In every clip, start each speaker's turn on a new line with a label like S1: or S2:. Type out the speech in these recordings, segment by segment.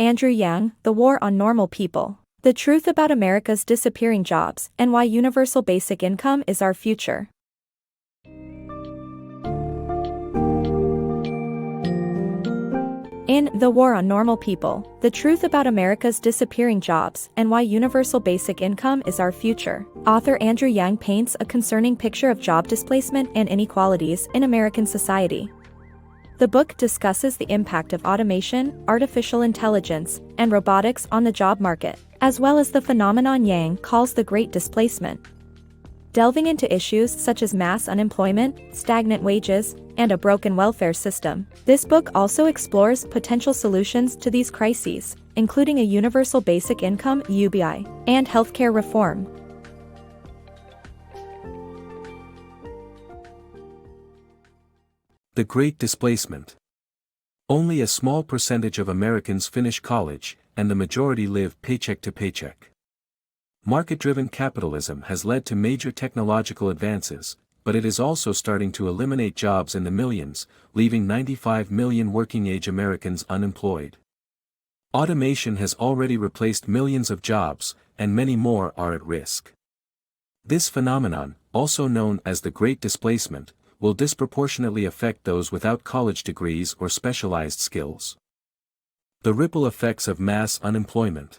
S1: Andrew Yang, The War on Normal People. The Truth About America's Disappearing Jobs and Why Universal Basic Income is Our Future. In The War on Normal People, The Truth About America's Disappearing Jobs and Why Universal Basic Income is Our Future, author Andrew Yang paints a concerning picture of job displacement and inequalities in American society. The book discusses the impact of automation, artificial intelligence, and robotics on the job market, as well as the phenomenon Yang calls the Great Displacement. Delving into issues such as mass unemployment, stagnant wages, and a broken welfare system, this book also explores potential solutions to these crises, including a universal basic income (UBI) and healthcare reform.
S2: The Great Displacement. Only a small percentage of Americans finish college, and the majority live paycheck to paycheck. Market-driven capitalism has led to major technological advances, but it is also starting to eliminate jobs in the millions, leaving 95 million working-age Americans unemployed. Automation has already replaced millions of jobs, and many more are at risk. This phenomenon, also known as the Great Displacement, will disproportionately affect those without college degrees or specialized skills. The ripple effects of mass unemployment.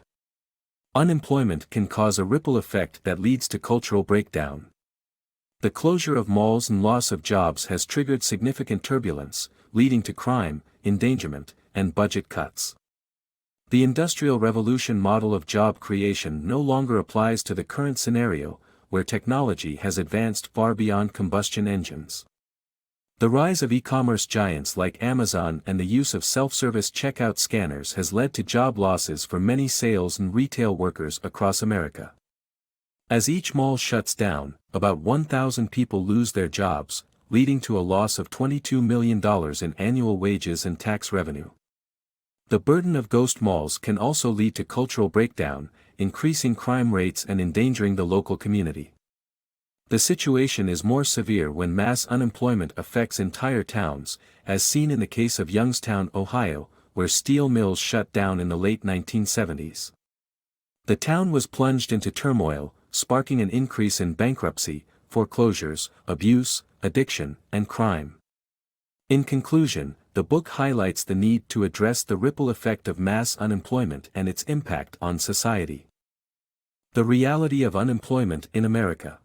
S2: Unemployment can cause a ripple effect that leads to cultural breakdown. The closure of malls and loss of jobs has triggered significant turbulence, leading to crime, endangerment, and budget cuts. The Industrial Revolution model of job creation no longer applies to the current scenario, where technology has advanced far beyond combustion engines. The rise of e-commerce giants like Amazon and the use of self-service checkout scanners has led to job losses for many sales and retail workers across America. As each mall shuts down, about 1,000 people lose their jobs, leading to a loss of $22 million in annual wages and tax revenue. The burden of ghost malls can also lead to cultural breakdown, increasing crime rates and endangering the local community. The situation is more severe when mass unemployment affects entire towns, as seen in the case of Youngstown, Ohio, where steel mills shut down in the late 1970s. The town was plunged into turmoil, sparking an increase in bankruptcy, foreclosures, abuse, addiction, and crime. In conclusion, the book highlights the need to address the ripple effect of mass unemployment and its impact on society. The reality of unemployment in America.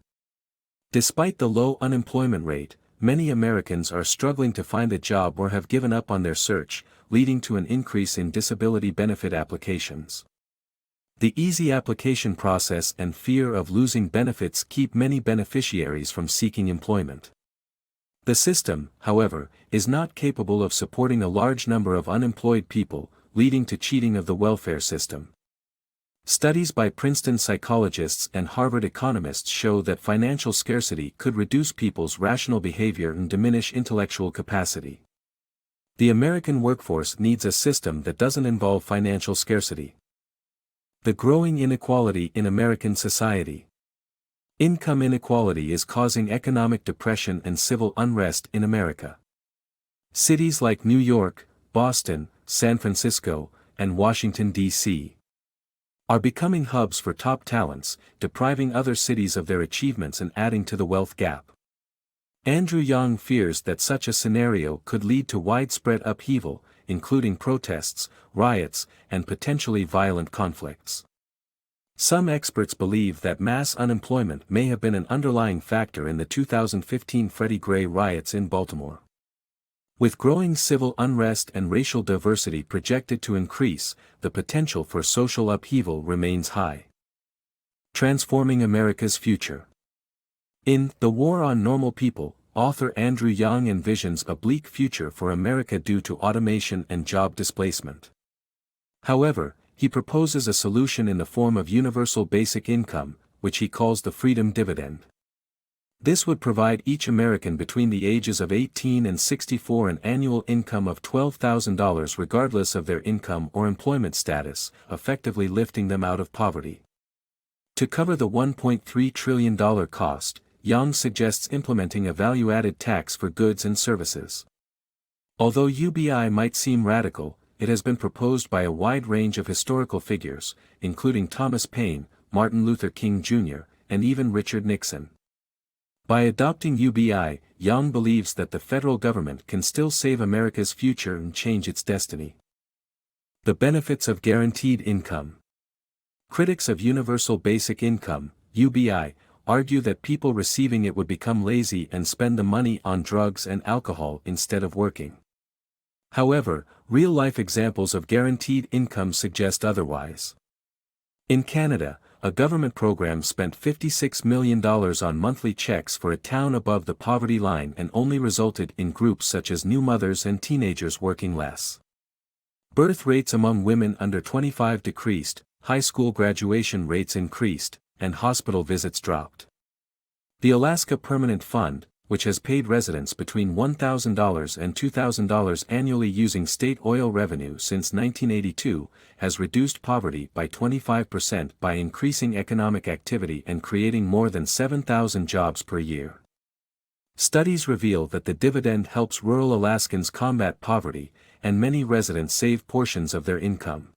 S2: Despite the low unemployment rate, many Americans are struggling to find a job or have given up on their search, leading to an increase in disability benefit applications. The easy application process and fear of losing benefits keep many beneficiaries from seeking employment. The system, however, is not capable of supporting a large number of unemployed people, leading to cheating of the welfare system. Studies by Princeton psychologists and Harvard economists show that financial scarcity could reduce people's rational behavior and diminish intellectual capacity. The American workforce needs a system that doesn't involve financial scarcity. The growing inequality in American society. Income inequality is causing economic depression and civil unrest in America. Cities like New York, Boston, San Francisco, and Washington, D.C. are becoming hubs for top talents, depriving other cities of their achievements and adding to the wealth gap. Andrew Yang fears that such a scenario could lead to widespread upheaval, including protests, riots, and potentially violent conflicts. Some experts believe that mass unemployment may have been an underlying factor in the 2015 Freddie Gray riots in Baltimore. With growing civil unrest and racial diversity projected to increase, the potential for social upheaval remains high. Transforming America's Future. In The War on Normal People, author Andrew Yang envisions a bleak future for America due to automation and job displacement. However, he proposes a solution in the form of universal basic income, which he calls the freedom dividend. This would provide each American between the ages of 18 and 64 an annual income of $12,000 regardless of their income or employment status, effectively lifting them out of poverty. To cover the $1.3 trillion cost, Yang suggests implementing a value-added tax for goods and services. Although UBI might seem radical, it has been proposed by a wide range of historical figures, including Thomas Paine, Martin Luther King Jr., and even Richard Nixon. By adopting UBI, Yang believes that the federal government can still save America's future and change its destiny. The benefits of guaranteed income. Critics of Universal Basic Income, UBI, argue that people receiving it would become lazy and spend the money on drugs and alcohol instead of working. However, real-life examples of guaranteed income suggest otherwise. In Canada, a government program spent $56 million on monthly checks for a town above the poverty line and only resulted in groups such as new mothers and teenagers working less. Birth rates among women under 25 decreased, high school graduation rates increased, and hospital visits dropped. The Alaska Permanent Fund, which has paid residents between $1,000 and $2,000 annually using state oil revenue since 1982, has reduced poverty by 25% by increasing economic activity and creating more than 7,000 jobs per year. Studies reveal that the dividend helps rural Alaskans combat poverty, and many residents save portions of their income.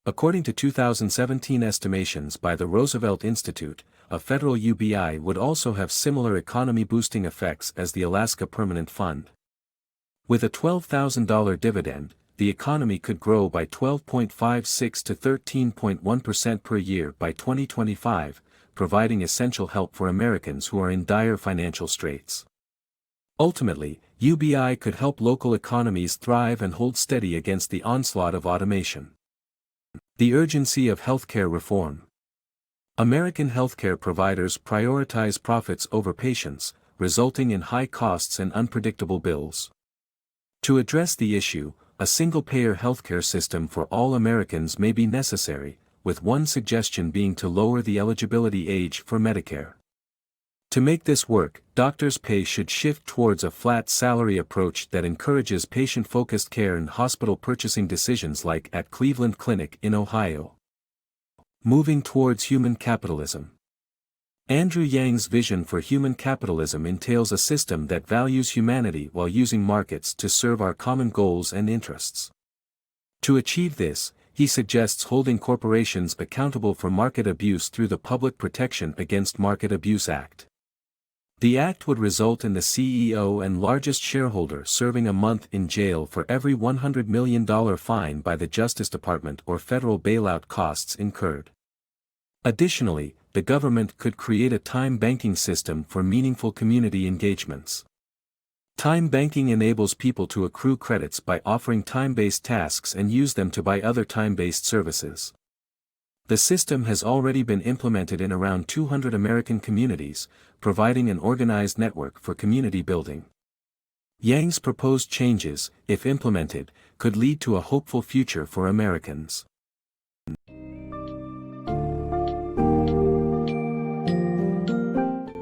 S2: According to 2017 estimations by the Roosevelt Institute, a federal UBI would also have similar economy-boosting effects as the Alaska Permanent Fund. With a $12,000 dividend, the economy could grow by 12.56 to 13.1% per year by 2025, providing essential help for Americans who are in dire financial straits. Ultimately, UBI could help local economies thrive and hold steady against the onslaught of automation. The urgency of healthcare reform. American healthcare providers prioritize profits over patients, resulting in high costs and unpredictable bills. To address the issue, a single-payer healthcare system for all Americans may be necessary, with one suggestion being to lower the eligibility age for Medicare. To make this work, doctors' pay should shift towards a flat salary approach that encourages patient-focused care and hospital purchasing decisions like at Cleveland Clinic in Ohio. Moving towards human capitalism. Andrew Yang's vision for human capitalism entails a system that values humanity while using markets to serve our common goals and interests. To achieve this, he suggests holding corporations accountable for market abuse through the Public Protection Against Market Abuse Act. The act would result in the CEO and largest shareholder serving a month in jail for every $100 million fine by the Justice Department or federal bailout costs incurred. Additionally, the government could create a time banking system for meaningful community engagements. Time banking enables people to accrue credits by offering time-based tasks and use them to buy other time-based services. The system has already been implemented in around 200 American communities, providing an organized network for community building. Yang's proposed changes, if implemented, could lead to a hopeful future for Americans.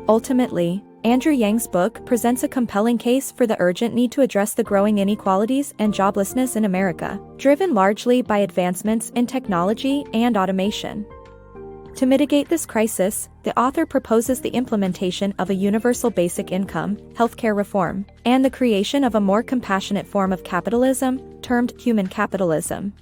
S1: Ultimately, Andrew Yang's book presents a compelling case for the urgent need to address the growing inequalities and joblessness in America, driven largely by advancements in technology and automation. To mitigate this crisis, the author proposes the implementation of a universal basic income, healthcare reform, and the creation of a more compassionate form of capitalism, termed human capitalism.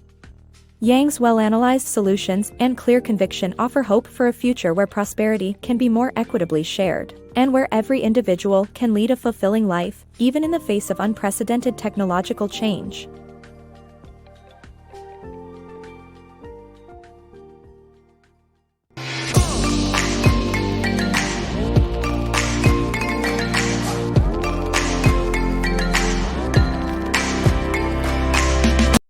S1: Yang's well-analyzed solutions and clear conviction offer hope for a future where prosperity can be more equitably shared, and where every individual can lead a fulfilling life, even in the face of unprecedented technological change.